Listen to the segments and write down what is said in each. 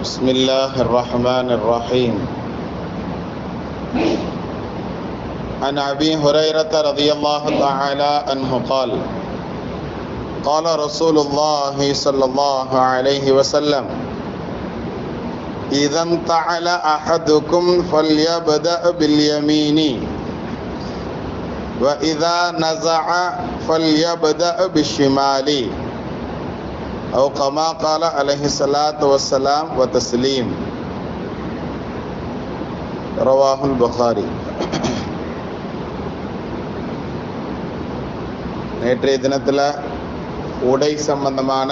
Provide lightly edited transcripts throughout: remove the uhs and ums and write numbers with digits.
بسم الله الرحمن الرحيم. عن أبي هريرة رضي الله تعالى عنه قال قال رسول الله صلى الله عليه وسلم إذا انتعل أحدكم فليبدأ باليمين وإذا نزع فليبدأ بالشمال أو كما قال عليه الصلاة والسلام وتسليم. رواه البخاري. நேற்றைய தினத்தில் உடை சம்பந்தமான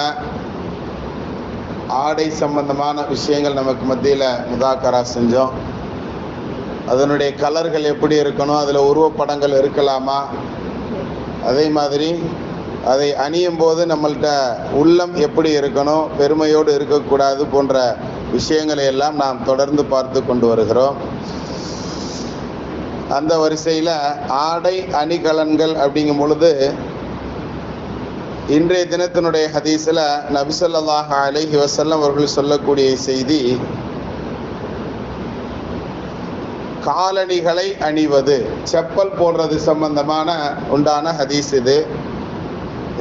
ஆடை சம்பந்தமான விஷயங்கள் நமக்கு மத்தியில் முதாக்கரா செஞ்சோம். அதனுடைய கலர்கள் எப்படி இருக்கணும், அதில் உருவப்படங்கள் இருக்கலாமா, அதே மாதிரி அதை அணியும் போது நம்மள்கிட்ட உள்ளம் எப்படி இருக்கணும், பெருமையோடு இருக்கக்கூடாது போன்ற விஷயங்களை எல்லாம் நாம் தொடர்ந்து பார்த்து கொண்டு வருகிறோம். அந்த வரிசையில் ஆடை அணிகலன்கள் அப்படிங்கும் பொழுது இன்றைய தினத்தினுடைய ஹதீஸில் நபி ஸல்லல்லாஹு அலைஹி வஸல்லம் அவர்கள் சொல்லக்கூடிய செய்தி, காலணிகளை அணிவது, செப்பல் போடுறது சம்பந்தமான உண்டான ஹதீஸ் இது.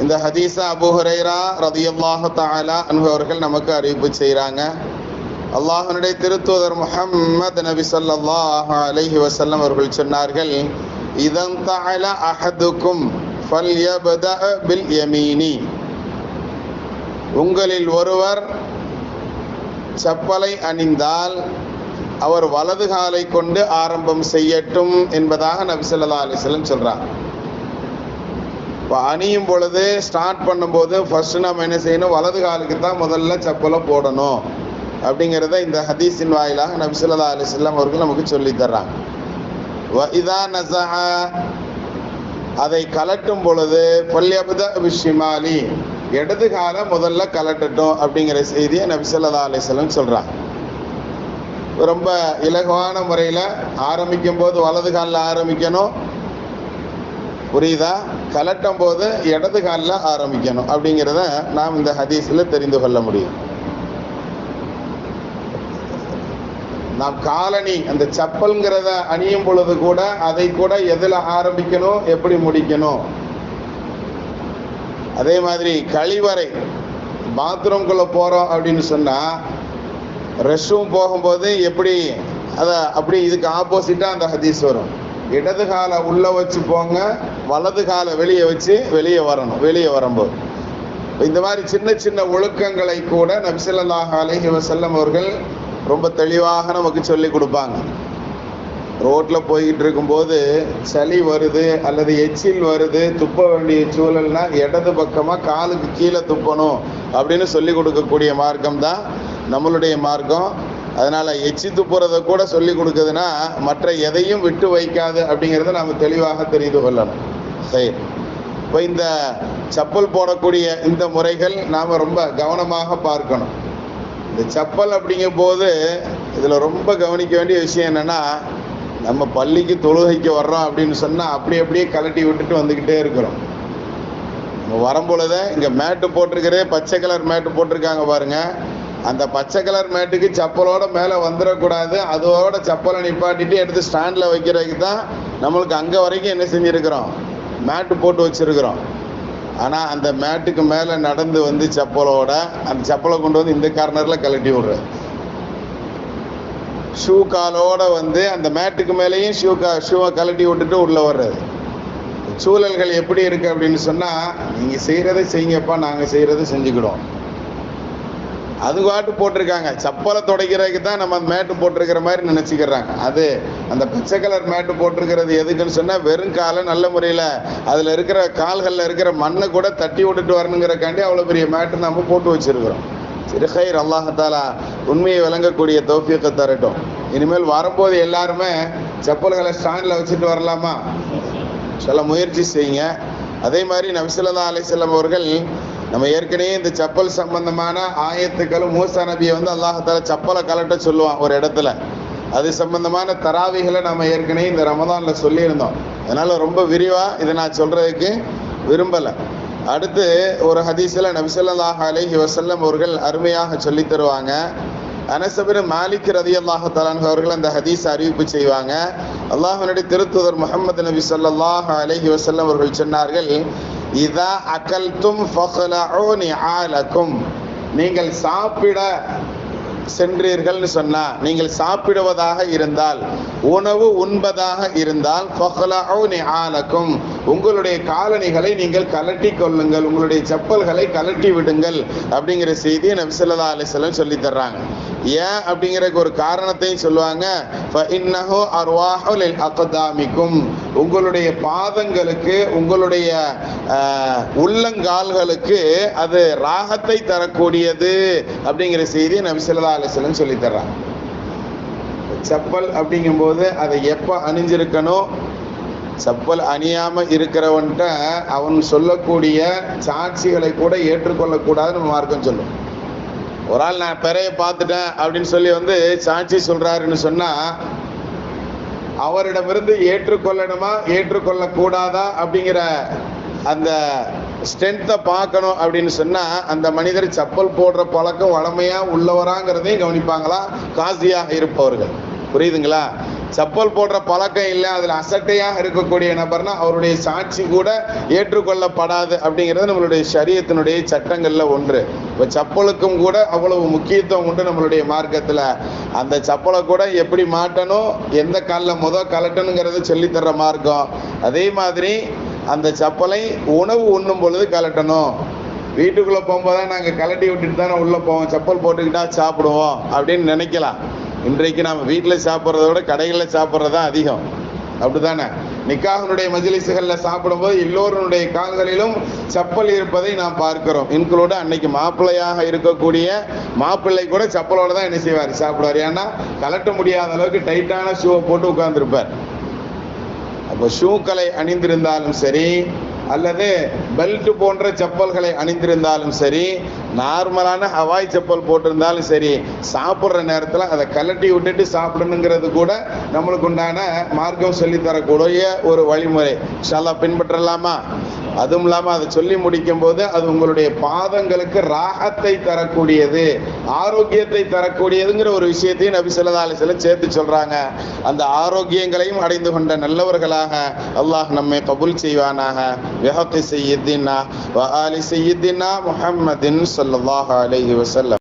இந்த ஹதீஸை அபூ ஹுரைரா ரலியல்லாஹு தஆலா அன்ஹு அவர்கள் நமக்கு அறிவிப்பு செய்கிறாங்க. அல்லாஹ்வுடைய திருத்தூதர் முஹம்மது நபி ஸல்லல்லாஹு அலைஹி வஸல்லம் அவர்கள் சொன்னார்கள், இதன் தஅல அஹதுக்கும் ஃபல்யப்தஅ பில் யமீனி, உங்களில் ஒருவர் செப்பலை அணிந்தால் அவர் வலது காலை கொண்டு ஆரம்பம் செய்யட்டும் என்பதாக நபி ஸல்லல்லாஹு அலைஹி வஸல்லம் சொல்றாங்க. இப்போ அணியும் பொழுது ஸ்டார்ட் பண்ணும்போது ஃபர்ஸ்ட் நம்ம என்ன செய்யணும், வலது காலுக்கு தான் முதல்ல செப்பலை போடணும் அப்படிங்கிறத இந்த ஹதீஸின் வாயிலாக நபி ஸல்லல்லாஹு அலைஹி வஸல்லம் அவர்கள் நமக்கு சொல்லி தர்றாங்க. இதா நஸஅ, அதை கலட்டும் பொழுது ஃபல்யப்தஅ பிஷ்ஷிமாலி, இடது காலை முதல்ல கலட்டட்டும் அப்படிங்கிற செய்தியை நபி ஸல்லல்லாஹு அலைஹி வஸல்லம் சொல்கிறாங்க. ரொம்ப இலகுவான முறையில் ஆரம்பிக்கும் போது வலது காலில் ஆரம்பிக்கணும், புரியுதா? கலட்டும் போது இடது காலில் ஆரம்பிக்கணும் அப்படிங்கிறத நாம் இந்த ஹதீஸில் தெரிந்து கொள்ள முடியும். நாம் காலணி அந்த செப்பல்ங்கிறத அணியும் பொழுது கூட அதை கூட எதில் ஆரம்பிக்கணும், எப்படி முடிக்கணும். அதே மாதிரி கழிவறை, பாத்ரூம்குள்ளே போகிறோம் அப்படின்னு சொன்னால் ரெஸ்ட் ரூம் போகும்போது எப்படி அதை அப்படி இதுக்கு ஆப்போசிட்டாக அந்த ஹதீஸ் வரும். இடது காலை உள்ளே வச்சு போங்க, வலது காலை வெளியே வச்சு வெளியே வரணும். வெளியே வரும்போது இந்த மாதிரி சின்ன சின்ன ஒழுக்கங்களை கூட நபி ஸல்லல்லாஹு அலைஹி வஸல்லம் அவர்கள் ரொம்ப தெளிவாக நமக்கு சொல்லி கொடுப்பாங்க. ரோட்டில் போய்கிட்டு இருக்கும்போது சளி வருது அல்லது எச்சில் வருது, துப்ப வேண்டிய சூழல்னா இடது பக்கமாக காலுக்கு கீழே துப்பணும் அப்படின்னு சொல்லி கொடுக்கக்கூடிய மார்க்கம் தான் நம்மளுடைய மார்க்கம். அதனால் எச்சி துப்புறதை கூட சொல்லி கொடுக்குதுன்னா மற்ற எதையும் விட்டு வைக்காது அப்படிங்கிறத நாம் தெளிவாக தெரிந்து கொள்ளணும். சரி, இப்போ இந்த செப்பல் போடக்கூடிய இந்த முறைகள் நாம் ரொம்ப கவனமாக பார்க்கணும். இந்த செப்பல் அப்படிங்கும் போது இதில் ரொம்ப கவனிக்க வேண்டிய விஷயம் என்னென்னா, நம்ம பள்ளிக்கு தொழுகைக்கு வர்றோம் அப்படின்னு சொன்னால் அப்படியே கலட்டி விட்டுட்டு வந்துக்கிட்டே இருக்கிறோம். நம்ம வரும்பொழுதே இங்கே மேட்டு போட்டிருக்கிறே, பச்சை கலர் மேட்டு போட்டிருக்காங்க பாருங்கள், அந்த பச்சை கலர் மேட்டுக்கு செப்பலோட மேலே வந்துடக்கூடாது. அதோட செப்பலை நிப்பாட்டிட்டு எடுத்து ஸ்டாண்டில் வைக்கிறதுக்கு தான் நம்மளுக்கு அங்கே வரைக்கும் என்ன செஞ்சுருக்கிறோம், மேட்டு போட்டு வச்சுருக்கிறோம். ஆனால் அந்த மேட்டுக்கு மேலே நடந்து வந்து செப்பலோட அந்த செப்பலை கொண்டு வந்து இந்த கார்னரில் கழட்டி விடுற, ஷூ காலோடு வந்து அந்த மேட்டுக்கு மேலேயும் ஷூவை கழட்டி விட்டுட்டு உள்ளே வர்றது. சூழல்கள் எப்படி இருக்குது அப்படின்னு சொன்னால், நீங்கள் செய்கிறத செய்யுங்கப்பா, நாங்கள் செய்கிறத செஞ்சுக்கிடுவோம். அது பாட்டு போட்டிருக்காங்க, செப்பலை துடைக்கிறதுக்கு தான் நம்ம மேட்டு போட்டிருக்கிற மாதிரி நினச்சிக்கிறாங்க. அது அந்த பச்சை கலர் மேட்டு போட்டிருக்கிறது எதுக்குன்னு சொன்னால், வெறும் காலை நல்ல முறையில் அதில் இருக்கிற கால்களில் இருக்கிற மண்ணை கூட தட்டி விட்டுட்டு வரணுங்கிறக்காண்டி அவ்வளோ பெரிய மேட்டு நம்ம போட்டு வச்சுருக்கிறோம். சரி, ஹைர், அல்லாஹ் தஆலா உண்மையை விளங்கக்கூடிய தௌஃபீக்கை தரட்டும். இனிமேல் வரும்போது எல்லாருமே செப்பல்களை ஸ்டாண்டில் வச்சுட்டு வரலாமா, சில முயற்சி செய்யுங்க. அதே மாதிரி நபி ஸல்லல்லாஹு அலைஹி வஸல்லம் அவர்கள் நம்ம ஏற்கனவே இந்த செப்பல் சம்பந்தமான ஆயத்துக்களும், மூசா நபியை வந்து அல்லாஹ் தஆலா செப்பலை கலட்ட சொல்லுவான் ஒரு இடத்துல. அது சம்பந்தமான தராவிகளை நம்ம ஏற்கனவே இந்த ரமதானில் சொல்லியிருந்தோம். அதனால் ரொம்ப விரிவாக இதை நான் சொல்கிறதுக்கு விரும்பலை. அடுத்து ஒரு ஹதீஸில் நபி ஸல்லல்லாஹு அலைஹி வஸல்லம் அவர்கள் அருமையாக சொல்லி தருவாங்க, அனஸ் பின் மாலிக் ரலியல்லாஹு தஆலா அன்ஹு அவர்கள் அந்த ஹதீஸ் அறிவிப்பு செய்வாங்க. அல்லாஹ்வுடைய திருத்தூதர் முஹம்மது நபி ஸல்லல்லாஹு அலைஹி வஸல்லம் அவர்கள் சொன்னார்கள், இதா அகல்தும் ஃபக்லஉ நிஆலக்கும், நீங்கள் சாப்பிட சென்றீர்கள்னு சொன்னா, நீங்கள் சாப்பிடுவதாக இருந்தால், உணவு உண்பதாக இருந்தால், ஃபக்லஉ நிஆலக்கும், உங்களுடைய காலணிகளை நீங்கள் கலட்டி கொள்ளுங்கள், உங்களுடைய செப்பல்களை கலட்டி விடுங்கள் அப்படிங்கிற செய்தியை நபி ஸல்லல்லாஹு அலைஹி வஸல்லம் சொல்லி தர்றாங்க. ஏன் அப்படிங்கிறதுக்கு ஒரு காரணத்தையும் சொல்லுவாங்க. ஃபஇன்னஹு அர்வாஹு லில் அக்தாமிக்கும், உங்களுடைய பாதங்களுக்கு, உங்களுடைய உள்ளங்கால்களுக்கு அது ராகத்தை தரக்கூடியது அப்படிங்கிற செய்தியை நபி ஸல்லல்லாஹு அலைஹி வஸல்லம் சொல்லி தர்றாங்க. செப்பல் அப்படிங்கும்போது அதை எப்போ அணிஞ்சிருக்கணும், செப்பல் அணியாம இருக்கிறவன்ட்ட அவன் சொல்லக்கூடிய சாட்சிகளை கூட ஏற்றுக்கொள்ளக்கூடாதுன்னு நம்ம மார்க்கம் சொல்லும். ஒரு ஆள் நான் பிறைய பார்த்துட்டேன் அப்படின்னு சொல்லி சாட்சி சொல்றாருன்னு சொன்னா, அவரிடமிருந்து ஏற்றுக்கொள்ளணுமா ஏற்றுக்கொள்ளக்கூடாதா அப்படிங்கிற அந்த ஸ்ட்ரென்த்தை பார்க்கணும். அப்படின்னு சொன்னா அந்த மனிதர் செப்பல் போடுற பழக்கம் வளமையா உள்ளவராங்கிறதையும் கவனிப்பாங்களா காசியாக இருப்பவர்கள். புரியுதுங்களா? செப்பல் போடுற பழக்கம் இல்லை, அதில் அசட்டையாக இருக்கக்கூடிய நபர்னா அவருடைய சாட்சி கூட ஏற்றுக்கொள்ளப்படாது அப்படிங்கிறது நம்மளுடைய ஷரியத்தினுடைய சட்டங்களில் ஒன்று. இப்போ செப்பலுக்கும் கூட அவ்வளவு முக்கியத்துவம் உண்டு நம்மளுடைய மார்க்கத்தில். அந்த செப்பலை கூட எப்படி மாட்டணும், எந்த காலில் கலட்டணுங்கிறத சொல்லித்தர்ற மார்க்கம். அதே மாதிரி அந்த செப்பலை உணவு உண்ணும் பொழுது கலட்டணும். வீட்டுக்குள்ளே போகும்போது தான் நாங்கள் கலட்டி விட்டுட்டு தானே உள்ளே போவோம், செப்பல் போட்டுக்கிட்டா சாப்பிடுவோம் அப்படின்னு நினைக்கலாம். இன்றைக்கு நாம் வீட்டில் சாப்பிட்றத விட கடைகளில் சாப்பிட்றது தான் அதிகம். அப்படித்தானே? நிக்காஹ்னுடைய மஜ்லிஸ்களில் சாப்பிடும்போது எல்லோருடைய கால்களிலும் செப்பல் இருப்பதை நாம் பார்க்கிறோம். இன்க்ளூட அன்னைக்கு மாப்பிள்ளையாக இருக்கக்கூடிய மாப்பிள்ளை கூட செப்பலோட தான் என்ன செய்வார், சாப்பிடுவார். ஏன்னா கலட்ட முடியாத அளவுக்கு டைட்டான ஷூவை போட்டு உட்கார்ந்துருப்பார். அப்போ ஷூக்களை அணிந்திருந்தாலும் சரி, அல்லது பெல்ட் போன்ற செப்பல்களை அணிந்திருந்தாலும் சரி, நார்மலான ஹவாய் செப்பல் போட்டிருந்தாலும் சரி, சாப்பிட்ற நேரத்தில் அதை கலட்டி விட்டுட்டு சாப்பிடணுங்கிறது கூட நம்மளுக்கு உண்டான மார்க்கம் சொல்லித்தரக்கூடிய ஒரு வழிமுறை. இன்ஷா அல்லாஹ் பின்பற்றலாமா? அதுவும் இல்லாமல் அதை சொல்லி முடிக்கும் போது அது உங்களுடைய பாதங்களுக்கு ராகத்தை தரக்கூடியது, ஆரோக்கியத்தை தரக்கூடியதுங்கிற ஒரு விஷயத்தையும் நபி ஸல்லல்லாஹு அலைஹி வஸல்லம் சேர்த்து சொல்றாங்க. அந்த ஆரோக்கியங்களையும் அடைந்து கொண்ட நல்லவர்களாக அல்லாஹ் நம்மை கபூல் செய்வானாக. بحق سيدنا وآل سيدنا محمد صلى الله عليه وسلم.